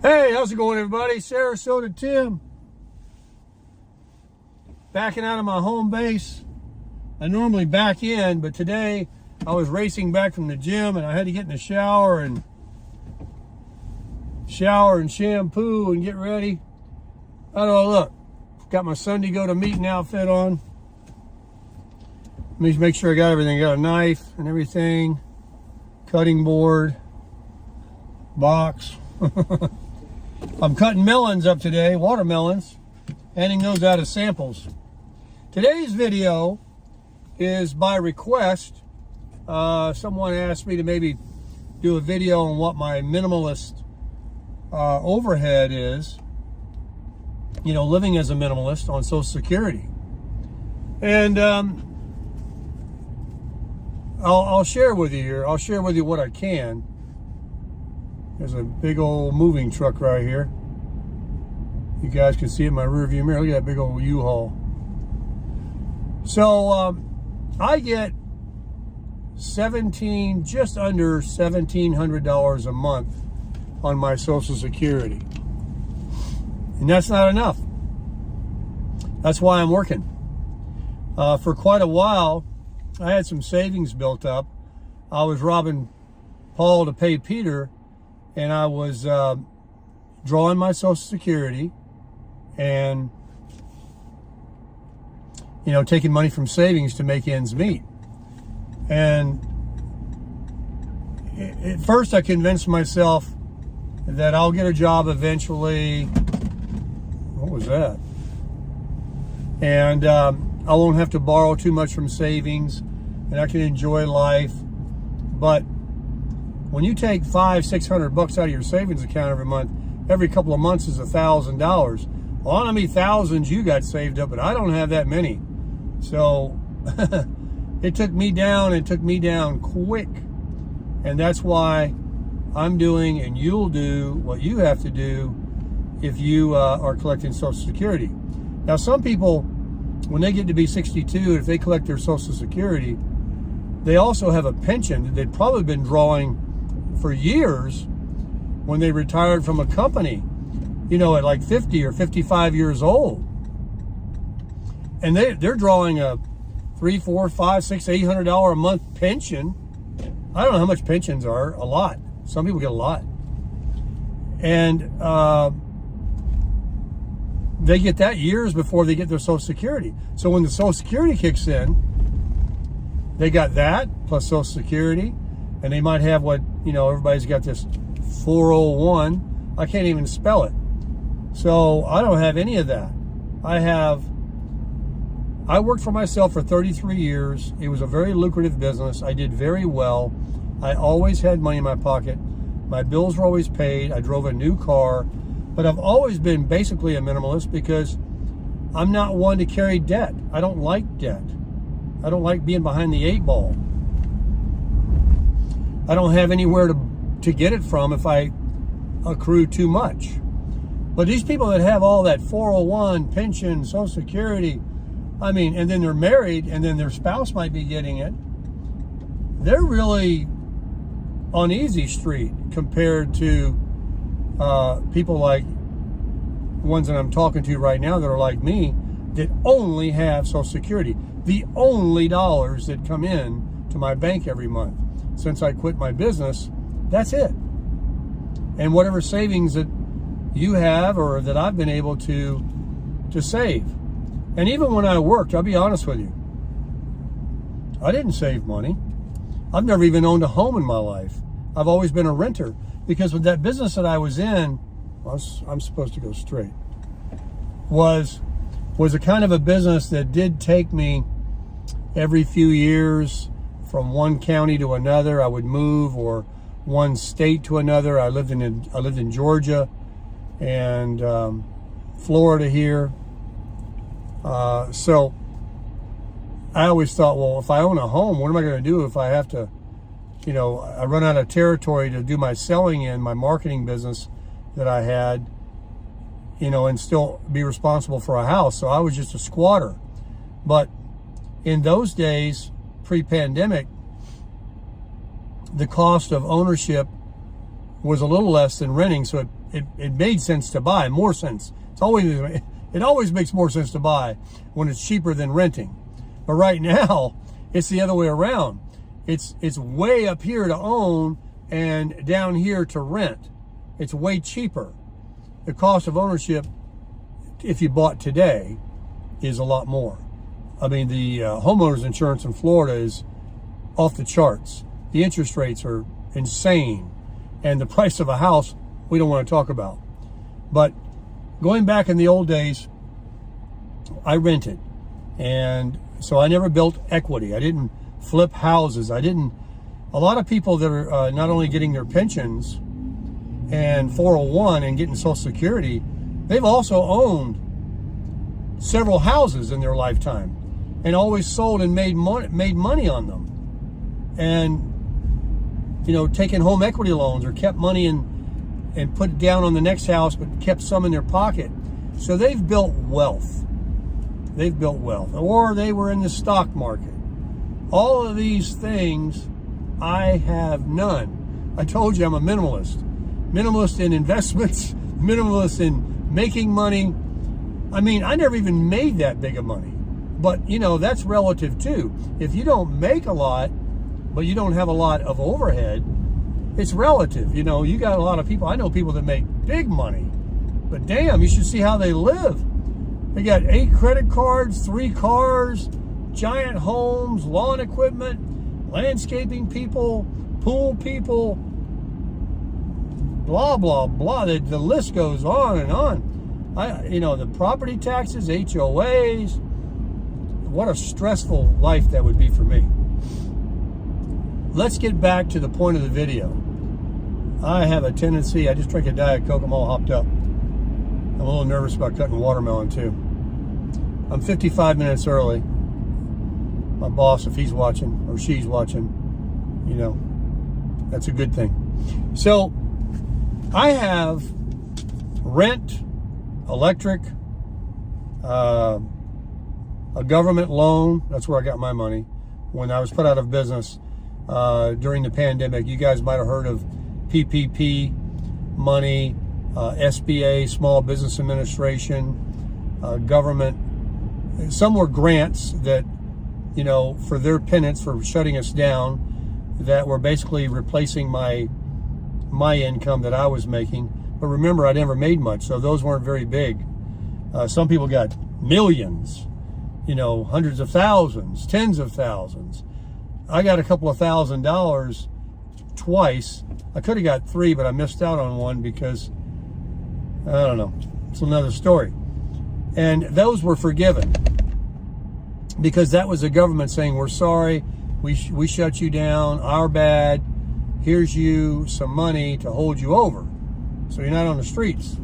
Hey, how's it going, everybody? Sarasota Tim. Backing out of my home base. I normally back in, but today I was racing back from the gym and I had to get in the shower and shampoo and get ready. How do I look? Got my Sunday go to meeting outfit on. Let me just make sure I got everything. Got a knife and everything. Cutting board. Box. I'm cutting melons up today, watermelons, handing those out as samples. Today's video is by request. Someone asked me to maybe do a video on what my minimalist overhead is, living as a minimalist on Social Security. And I'll share with you here. I'll share with you what I can. There's a big old moving truck right here. You guys can see it in my rear view mirror. Look at that big old U-Haul. So I get just under $1,700 a month on my Social Security. And that's not enough. That's why I'm working. For quite a while, I had some savings built up. I was robbing Paul to pay Peter, and I was drawing my Social Security and, taking money from savings to make ends meet. And at first I convinced myself that I'll get a job eventually. What was that? And I won't have to borrow too much from savings, and I can enjoy life. But when you take $500-600 out of your savings account every month, every couple of months is $1,000. Well, I don't know how many thousands you got saved up, but I don't have that many. So it took me down quick. And that's why I'm doing, and you'll do what you have to do if you are collecting Social Security. Now, some people, when they get to be 62, if they collect their Social Security, they also have a pension that they'd probably been drawing for years when they retired from a company, at like 50 or 55 years old. And they're drawing a $300, $400, $500, $600, $800 a month pension. I don't know how much pensions are. A lot. Some people get a lot. And they get that years before they get their Social Security. So when the Social Security kicks in, they got that plus Social Security, and they might have what, everybody's got this 401. I can't even spell it. So I don't have any of that. I worked for myself for 33 years. It was a very lucrative business. I did very well. I always had money in my pocket. My bills were always paid. I drove a new car. But I've always been basically a minimalist because I'm not one to carry debt. I don't like debt. I don't like being behind the 8 ball. I don't have anywhere to get it from if I accrue too much. But these people that have all that 401, pension, Social Security, and then they're married and then their spouse might be getting it, they're really on easy street compared to people like ones that I'm talking to right now that are like me, that only have Social Security. The only dollars that come in to my bank every month since I quit my business, that's it. And whatever savings that you have or that I've been able to save. And even when I worked, I'll be honest with you, I didn't save money. I've never even owned a home in my life. I've always been a renter because with that business that I was in, I'm supposed to go straight, was a kind of a business that did take me every few years from one county to another. I would move, or one state to another. I lived in Georgia and Florida here. So I always thought, well, if I own a home, what am I going to do if I have to, I run out of territory to do my selling in my marketing business that I had, and still be responsible for a house. So I was just a squatter. But in those days, pre-pandemic, the cost of ownership was a little less than renting, so it made sense to buy, more sense. It always makes more sense to buy when it's cheaper than renting. But right now, it's the other way around. It's way up here to own and down here to rent. It's way cheaper. The cost of ownership, if you bought today, is a lot more. I mean, the homeowners insurance in Florida is off the charts. The interest rates are insane. And the price of a house, we don't want to talk about. But going back in the old days, I rented. And so I never built equity. I didn't flip houses. A lot of people that are not only getting their pensions and 401 and getting Social Security, they've also owned several houses in their lifetime and always sold and made money on them. And, taking home equity loans or kept money and put it down on the next house, but kept some in their pocket. So they've built wealth. Or they were in the stock market. All of these things, I have none. I told you I'm a minimalist. Minimalist in investments, minimalist in making money. I mean, I never even made that big of money. But, that's relative too. If you don't make a lot, but you don't have a lot of overhead, it's relative. You got a lot of people. I know people that make big money. But damn, you should see how they live. They got 8 credit cards, 3 cars, giant homes, lawn equipment, landscaping people, pool people, blah, blah, blah. The list goes on and on. The property taxes, HOAs. What a stressful life that would be for me. Let's get back to the point of the video. I have a tendency, I just drank a Diet Coke, I'm all hopped up. I'm a little nervous about cutting watermelon too. I'm 55 minutes early. My boss, if he's watching or she's watching, that's a good thing. So I have rent, electric, a government loan. That's where I got my money when I was put out of business during the pandemic. You guys might have heard of PPP money, SBA, Small Business Administration, government. Some were grants that, for their penance for shutting us down, that were basically replacing my income that I was making. But remember, I never made much, so those weren't very big. Some people got millions, hundreds of thousands, tens of thousands. I got a couple of $1,000 twice. I could have got 3, but I missed out on one because, I don't know, it's another story. And those were forgiven because that was the government saying, we're sorry, we shut you down, our bad, here's you some money to hold you over so you're not on the streets.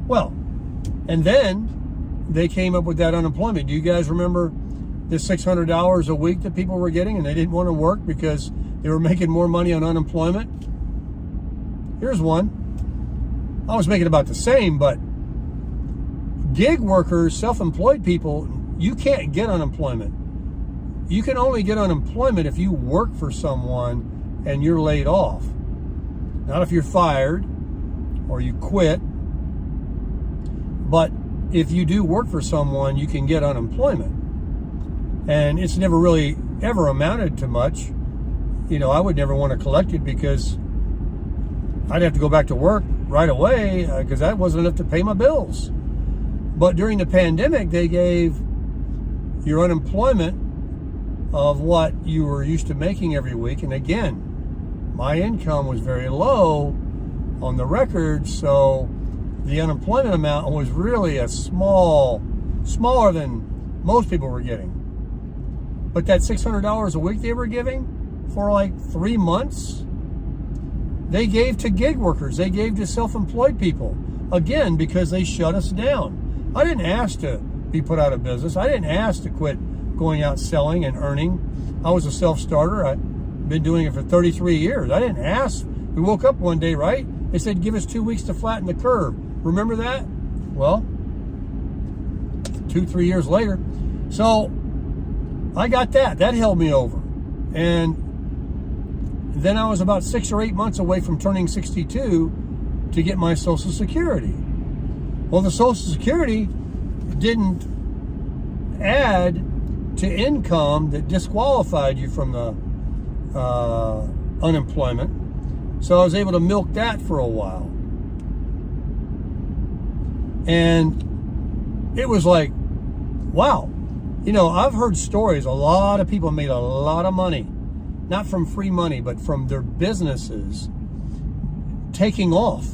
Well, and then they came up with that unemployment. Do you guys remember the $600 a week that people were getting and they didn't want to work because they were making more money on unemployment? Here's one. I was making about the same, but gig workers, self-employed people, you can't get unemployment. You can only get unemployment if you work for someone and you're laid off. Not if you're fired or you quit. But if you do work for someone, you can get unemployment. And it's never really ever amounted to much. I would never want to collect it because I'd have to go back to work right away because that wasn't enough to pay my bills. But during the pandemic, they gave your unemployment of what you were used to making every week. And again, my income was very low on the record, so the unemployment amount was really smaller than most people were getting. But that $600 a week they were giving for like 3 months, they gave to gig workers. They gave to self-employed people. Again, because they shut us down. I didn't ask to be put out of business. I didn't ask to quit going out selling and earning. I was a self-starter. I've been doing it for 33 years. I didn't ask. We woke up one day, right? They said, give us 2 weeks to flatten the curve. Remember that? Well, 2-3 years later. So I got that. That held me over. And then I was about 6 or 8 months away from turning 62 to get my Social Security. Well, the Social Security didn't add to income that disqualified you from the unemployment. So I was able to milk that for a while. And it was like, wow. You know, I've heard stories. A lot of people made a lot of money, not from free money, but from their businesses taking off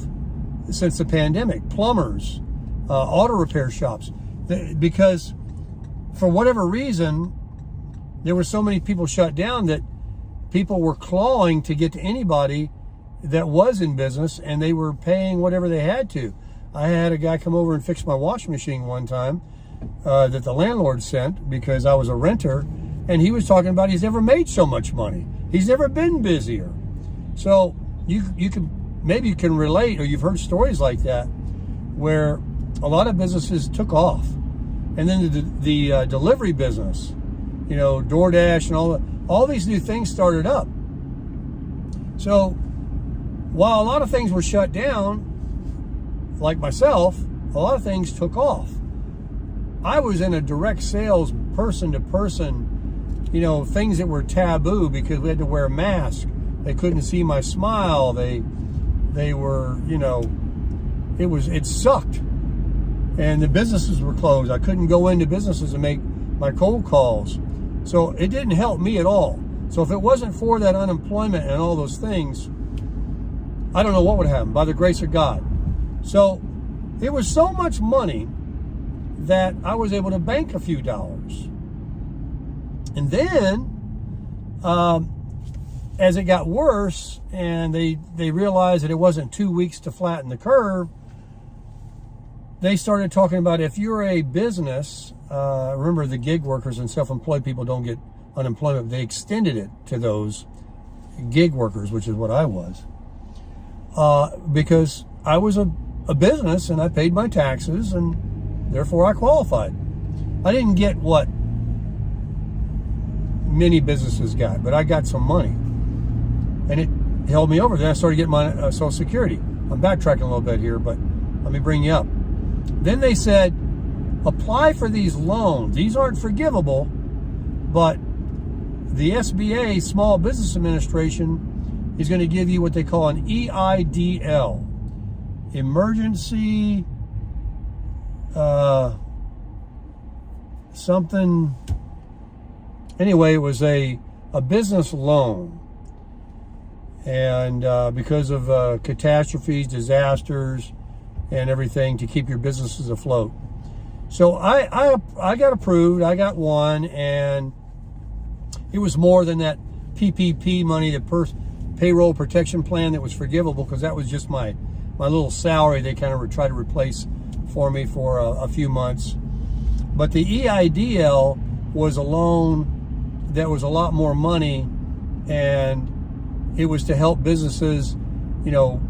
since the pandemic. Plumbers, auto repair shops, because for whatever reason, there were so many people shut down that people were clawing to get to anybody that was in business, and they were paying whatever they had to. I had a guy come over and fix my washing machine one time that the landlord sent because I was a renter, and he was talking about he's never made so much money. He's never been busier. So you can, maybe you can relate, or you've heard stories like that where a lot of businesses took off. And then the delivery business, you know, DoorDash and all these new things started up. So while a lot of things were shut down, like myself, a lot of things took off. I was in a direct sales, person to person, you know, things that were taboo because we had to wear masks. They couldn't see my smile. They were, you know, it sucked. And the businesses were closed. I couldn't go into businesses and make my cold calls. So it didn't help me at all. So if it wasn't for that unemployment and all those things, I don't know what would happen, by the grace of God. So it was so much money that I was able to bank a few dollars. And then, as it got worse and they realized that it wasn't 2 weeks to flatten the curve, they started talking about if you're a business, remember the gig workers and self-employed people don't get unemployment. They extended it to those gig workers, which is what I was, because I was a business and I paid my taxes and therefore I qualified. I didn't get what many businesses got, but I got some money and it held me over. Then I started getting my Social Security. I'm backtracking a little bit here, but let me bring you up. Then they said, apply for these loans. These aren't forgivable, but the SBA, Small Business Administration, is going to give you what they call an EIDL, emergency something. Anyway, it was a business loan. And because of catastrophes, disasters, and everything to keep your businesses afloat. So I got approved. I got one, and it was more than that PPP money, the payroll protection plan that was forgivable, because that was just my little salary they kind of tried to replace for me for a few months. But the EIDL was a loan that was a lot more money, and it was to help businesses, you know,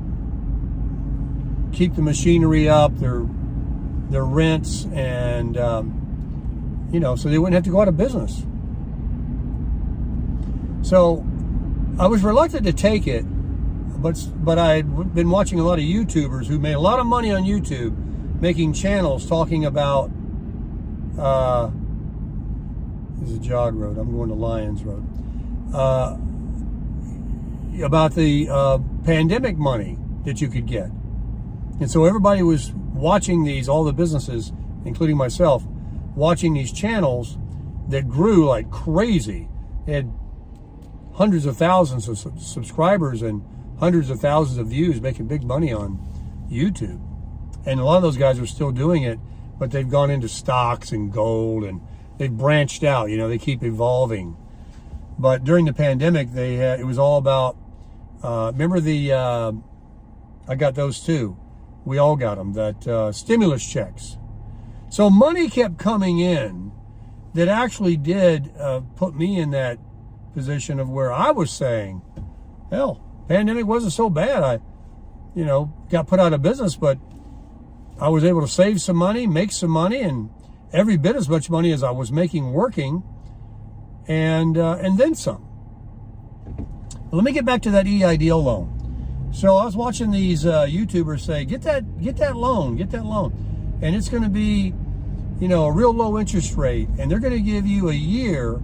keep the machinery up, their rents, and you know, so they wouldn't have to go out of business. So I was reluctant to take it, but I'd been watching a lot of YouTubers who made a lot of money on YouTube, making channels talking about this is a jog road. I'm going to Lyons Road. About the pandemic money that you could get. And so everybody was watching these, all the businesses, including myself, watching these channels that grew like crazy. They had hundreds of thousands of subscribers and hundreds of thousands of views, making big money on YouTube. And a lot of those guys are still doing it, but they've gone into stocks and gold, and they've branched out. You know, they keep evolving. But during the pandemic, it was all about, remember I got those too. We all got them, that stimulus checks. So money kept coming in that actually did put me in that position of where I was saying, hell, pandemic wasn't so bad. I, you know, got put out of business, but I was able to save some money, make some money, and every bit as much money as I was making working, and then some. Let me get back to that EIDL loan. So I was watching these YouTubers say, get that loan, and it's going to be, a real low interest rate, and they're going to give you a year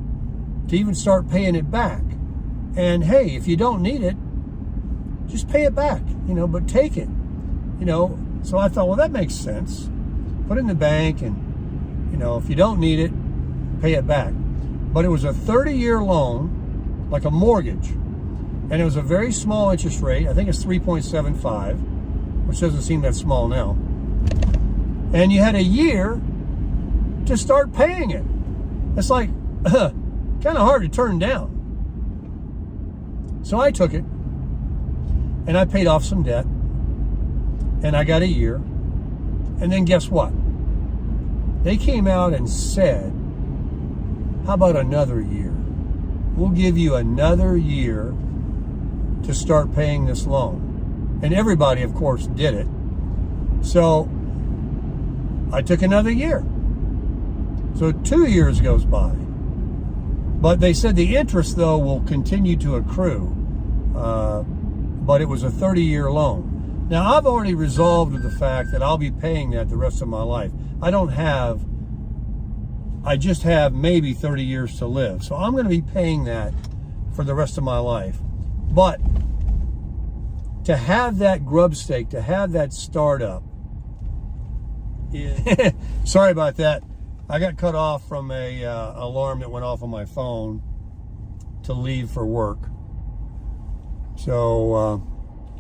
to even start paying it back. And hey, if you don't need it, just pay it back, but take it, So I thought, well, that makes sense. Put it in the bank, and if you don't need it, pay it back. But it was a 30-year loan, like a mortgage. And it was a very small interest rate. I think it's 3.75, which doesn't seem that small now. And you had a year to start paying it. It's like kind of hard to turn down. So I took it, and I paid off some debt, and I got a year. And then guess what? They came out and said, how about another year? We'll give you another year to start paying this loan. And everybody, of course, did it. So I took another year. So 2 years goes by. But they said the interest, though, will continue to accrue. But it was a 30-year loan. Now, I've already resolved with the fact that I'll be paying that the rest of my life. I just have maybe 30 years to live. So I'm going to be paying that for the rest of my life. But to have that grub stake, to have that startup, sorry about that. I got cut off from a alarm that went off on my phone to leave for work. So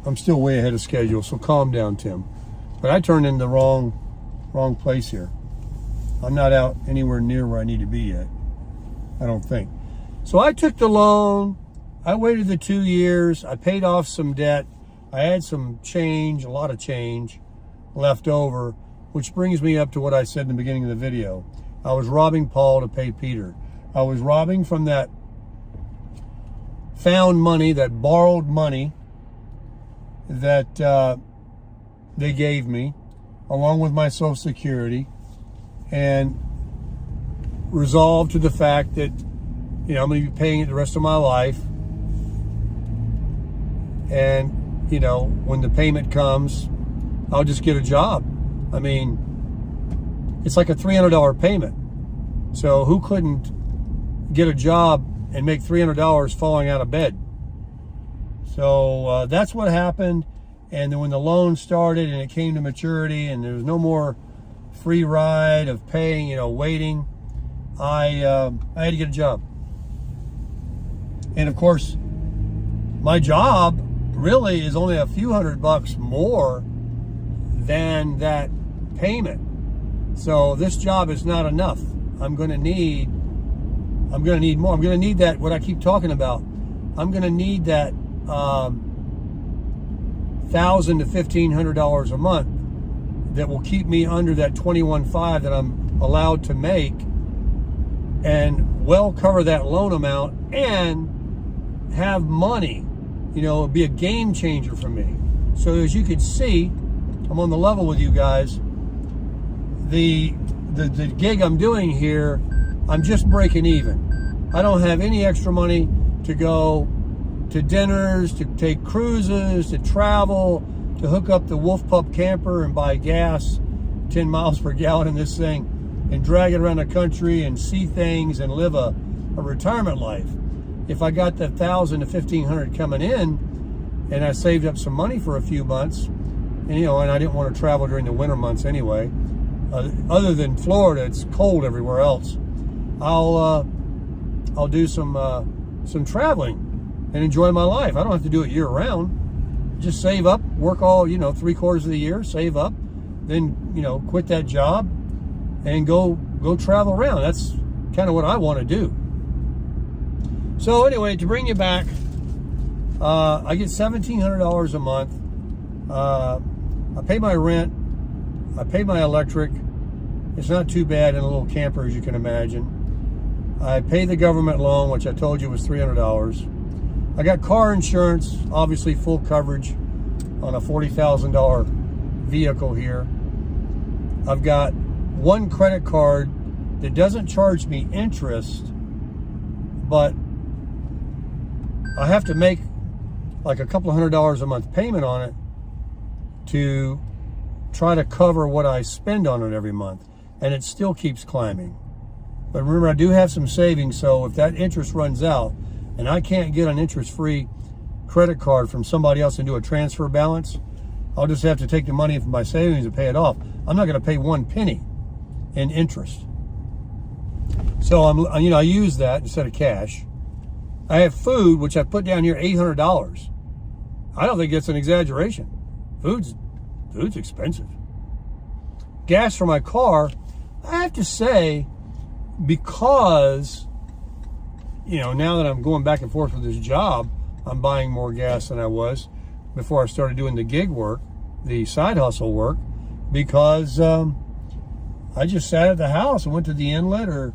I'm still way ahead of schedule. So calm down, Tim. But I turned in the wrong place here. I'm not out anywhere near where I need to be yet. I don't think. So I took the loan. I waited the 2 years. I paid off some debt. I had some change, a lot of change left over, which brings me up to what I said in the beginning of the video. I was robbing Paul to pay Peter. I was robbing from that found money, that borrowed money that they gave me, along with my Social Security, and resolved to the fact that, I'm going to be paying it the rest of my life. And, when the payment comes, I'll just get a job. I mean, it's like a $300 payment. So who couldn't get a job and make $300 falling out of bed? So that's what happened. And then when the loan started and it came to maturity and there was no more free ride of paying, waiting, I had to get a job. And of course, my job really is only a few $100 more than that payment. So this job is not enough. I'm going to need more. I'm going to need that, what I keep talking about. I'm going to need that $1,000 to $1,500 a month that will keep me under that $21,500 that I'm allowed to make, and well cover that loan amount and have money. It'll be a game changer for me. So as you can see, I'm on the level with you guys. The gig I'm doing here, I'm just breaking even. I don't have any extra money to go to dinners, to take cruises, to travel, to hook up the Wolf Pup camper and buy gas, 10 miles per gallon in this thing, and drag it around the country and see things and live a retirement life. If I got that $1,000 to $1,500 coming in, and I saved up some money for a few months, and and I didn't want to travel during the winter months anyway. Other than Florida, it's cold everywhere else. I'll do some traveling and enjoy my life. I don't have to do it year round. Just save up, work all 3/4 of the year, save up, then quit that job and go travel around. That's kind of what I want to do. So anyway, to bring you back, I get $1,700 a month. I pay my rent. I pay my electric. It's not too bad in a little camper, as you can imagine. I pay the government loan, which I told you was $300. I got car insurance, obviously full coverage on a $40,000 vehicle here. I've got one credit card that doesn't charge me interest, but I have to make like a couple of $100 a month payment on it to try to cover what I spend on it every month, and it still keeps climbing. But remember, I do have some savings, so if that interest runs out and I can't get an interest-free credit card from somebody else and do a transfer balance, I'll just have to take the money from my savings and pay it off. I'm not going to pay 1 penny in interest. So I use that instead of cash. I have food, which I put down here, $800. I don't think it's an exaggeration. Food's expensive. Gas for my car, I have to say, because, now that I'm going back and forth with this job, I'm buying more gas than I was before I started doing the gig work, the side hustle work, because I just sat at the house and went to the inlet or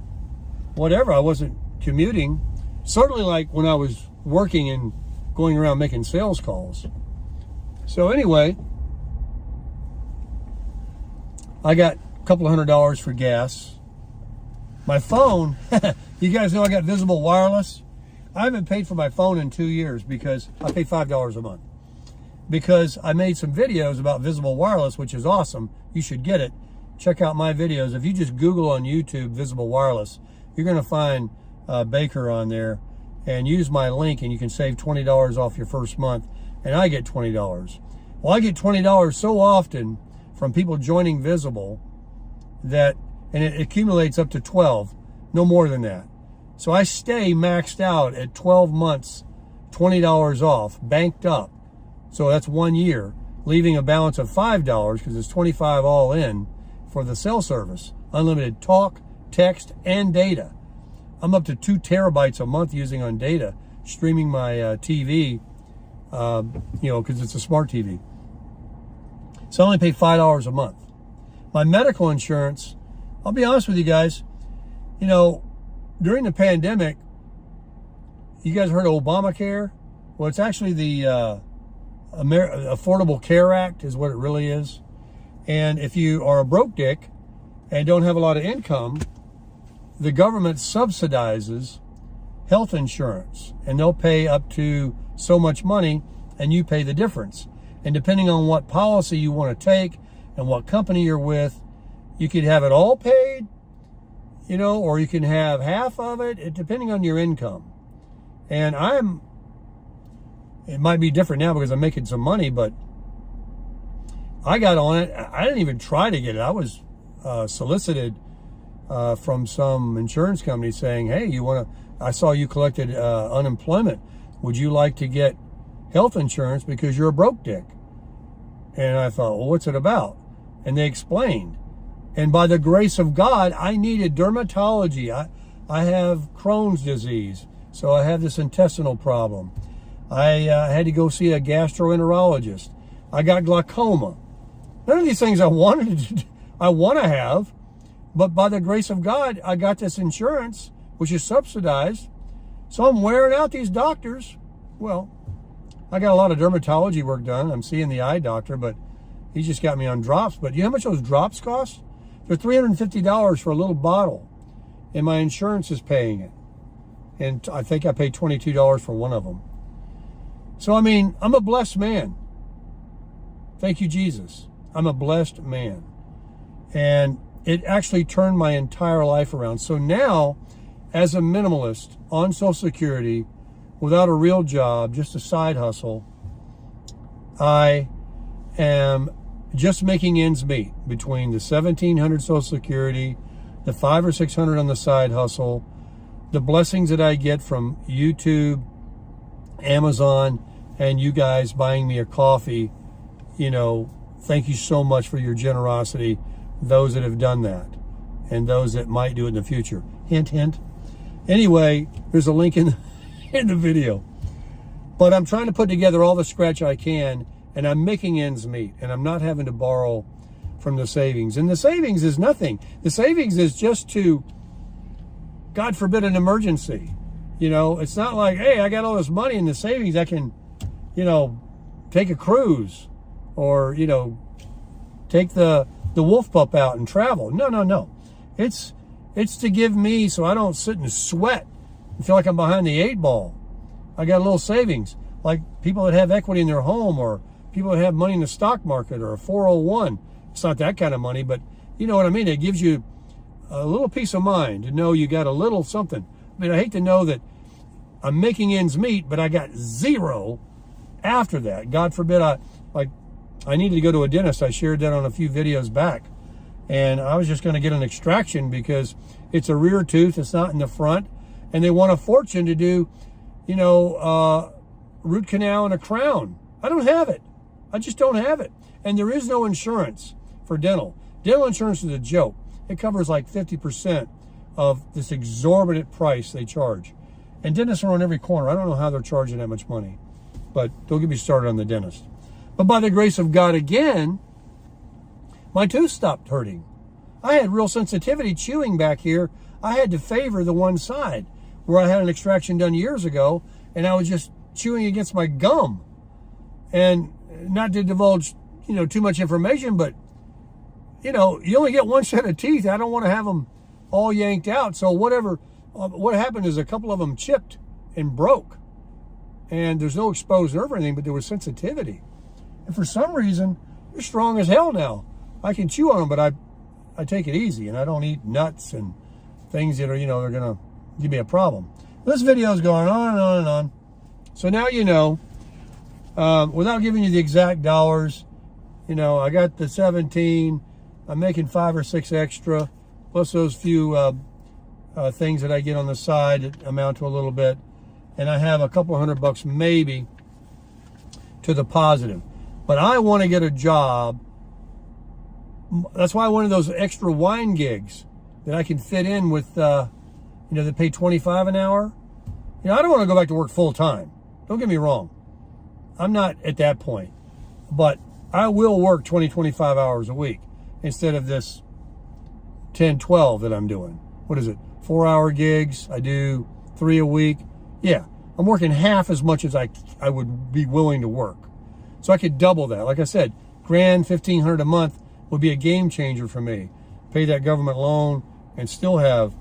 whatever. I wasn't commuting. Certainly like when I was working and going around making sales calls. So anyway, I got a couple of $100 for gas. My phone, you guys know I got Visible Wireless. I haven't paid for my phone in 2 years because I pay $5 a month. Because I made some videos about Visible Wireless, which is awesome. You should get it. Check out my videos. If you just Google on YouTube Visible Wireless, you're going to find Baker on there, and use my link and you can save $20 off your first month, and I get $20. Well, I get $20 so often from people joining Visible that, and it accumulates up to 12, no more than that. So I stay maxed out at 12 months, $20 off, banked up. So that's 1 year, leaving a balance of $5 because it's $25 all in for the cell service. Unlimited talk, text, and data. I'm up to 2 terabytes a month using on data, streaming my TV, because it's a smart TV. So I only pay $5 a month. My medical insurance, I'll be honest with you guys, during the pandemic, you guys heard of Obamacare? Well, it's actually the Affordable Care Act is what it really is. And if you are a broke dick and don't have a lot of income, the government subsidizes health insurance, and they'll pay up to so much money and you pay the difference. And depending on what policy you want to take and what company you're with, you could have it all paid, or you can have half of it, depending on your income. And it might be different now because I'm making some money, but I got on it. I didn't even try to get it. I was solicited from some insurance company saying, hey, I saw you collected unemployment. Would you like to get health insurance because you're a broke dick? And I thought, well, what's it about? And they explained. And by the grace of God, I needed dermatology. I have Crohn's disease, so I have this intestinal problem. I had to go see a gastroenterologist. I got glaucoma. None of these things I want to have, but by the grace of God, I got this insurance, which is subsidized. So I'm wearing out these doctors. Well, I got a lot of dermatology work done. I'm seeing the eye doctor, but he just got me on drops. But you know how much those drops cost? They're $350 for a little bottle, and my insurance is paying it. And I think I paid $22 for one of them. So, I'm a blessed man. Thank you, Jesus. I'm a blessed man. And it actually turned my entire life around. So now, as a minimalist on Social Security, without a real job, just a side hustle, I am just making ends meet between the $1,700 Social Security, the $500 or $600 on the side hustle, the blessings that I get from YouTube, Amazon, and you guys buying me a coffee. Thank you so much for your generosity, those that have done that, and those that might do it in the future. Hint, hint. Anyway, there's a link in the video. But I'm trying to put together all the scratch I can, and I'm making ends meet, and I'm not having to borrow from the savings. And the savings is nothing. The savings is just to, God forbid, an emergency. It's not like, hey, I got all this money in the savings, I can, take a cruise or, take the wolf pup out and travel. No. It's to give me so I don't sit and sweat and feel like I'm behind the 8 ball. I got a little savings. like people that have equity in their home, or people that have money in the stock market, or a 401. It's not that kind of money, but you know what I mean? It gives you a little peace of mind to know you got a little something. I mean, I hate to know that I'm making ends meet, but I got zero after that. God forbid I needed to go to a dentist. I shared that on a few videos back. And I was just going to get an extraction because it's a rear tooth. It's not in the front. And they want a fortune to do, you know, root canal and a crown. I don't have it. I just don't have it. And there is no insurance for dental. Dental insurance is a joke. It covers like 50% of this exorbitant price they charge. And dentists are on every corner. I don't know how they're charging that much money. But don't get me started on the dentist. But by the grace of God again, my tooth stopped hurting. I had real sensitivity chewing back here. I had to favor the one side where I had an extraction done years ago, and I was just chewing against my gum. And not to divulge, you know, too much information, but, you know, you only get one set of teeth. I don't want to have them all yanked out. So what happened is a couple of them chipped and broke. And there's no exposed nerve or anything, but there was sensitivity. And for some reason, they're strong as hell now. I can chew on them, but I take it easy, and I don't eat nuts and things that are, you know, they're going to give me a problem. This video is going on and on and on. So now you know, without giving you the exact dollars, you know, I got the 17. I'm making 5 or 6 extra, plus those few things that I get on the side that amount to a little bit. And I have a couple $100 maybe to the positive. But I want to get a job. That's why I wanted those extra wine gigs that I can fit in with, you know, that pay $25 an hour. You know, I don't want to go back to work full time. Don't get me wrong. I'm not at that point. But I will work 20, 25 hours a week instead of this 10, 12 that I'm doing. What is it? 4-hour gigs. I do 3 a week. Yeah, I'm working half as much as I would be willing to work. So I could double that. Like I said, grand $1,500 a month would be a game changer for me. Pay that government loan and still have,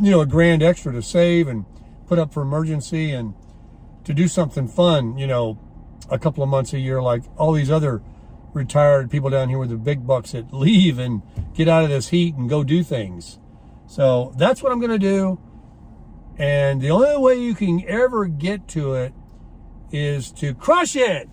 you know, a grand extra to save and put up for emergency and to do something fun, you know, a couple of months a year, like all these other retired people down here with the big bucks that leave and get out of this heat and go do things. So that's what I'm going to do. And the only way you can ever get to it is to crush it.